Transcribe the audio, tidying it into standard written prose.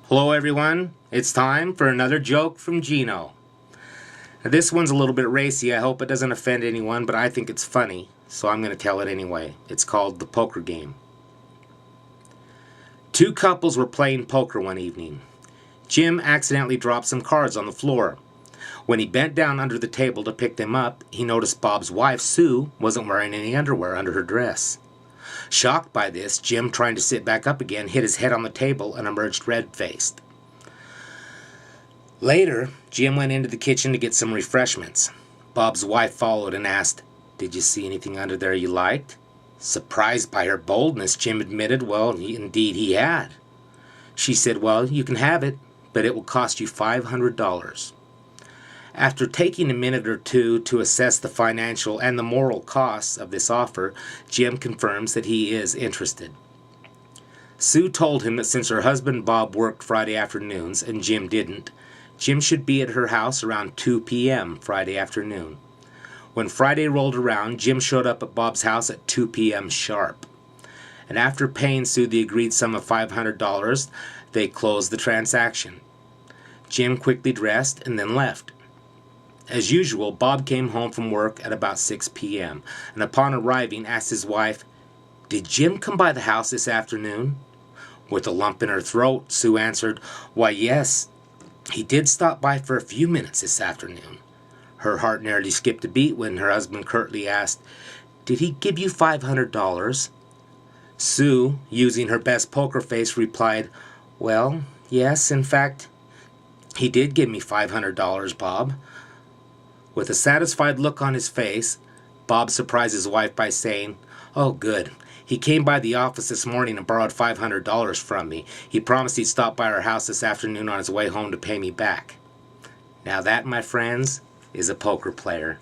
Hello everyone, it's time for another joke from Geno. Now, this one's a little bit racy. I hope it doesn't offend anyone, but I think it's funny, so I'm going to tell it anyway. It's called the poker game. Two couples were playing poker one evening. Jim accidentally dropped some cards on the floor. When he bent down under the table to pick them up, he noticed Bob's wife, Sue, wasn't wearing any underwear under her dress. Shocked by this, Jim, trying to sit back up again, hit his head on the table and emerged red-faced. Later, Jim went into the kitchen to get some refreshments. Bob's wife followed and asked, "Did you see anything under there you liked?" Surprised by her boldness, Jim admitted, well, indeed he had. She said, "Well, you can have it, but it will cost you $500. After taking a minute or two to assess the financial and the moral costs of this offer, Jim confirms that he is interested. Sue told him that since her husband Bob worked Friday afternoons and Jim didn't, Jim should be at her house around 2 p.m. Friday afternoon. When Friday rolled around, Jim showed up at Bob's house at 2 p.m. sharp. And after paying Sue the agreed sum of $500, they closed the transaction. Jim quickly dressed and then left. As usual, Bob came home from work at about 6 p.m. and upon arriving asked his wife, "Did Jim come by the house this afternoon?" With a lump in her throat, Sue answered, "Why, yes, he did stop by for a few minutes this afternoon." Her heart nearly skipped a beat when her husband curtly asked, "Did he give you $500? Sue, using her best poker face, replied, "Well, yes, in fact, he did give me $500, Bob." With a satisfied look on his face, Bob surprised his wife by saying, "Oh, good. He came by the office this morning and borrowed $500 from me. He promised he'd stop by our house this afternoon on his way home to pay me back." Now that, my friends, is a poker player.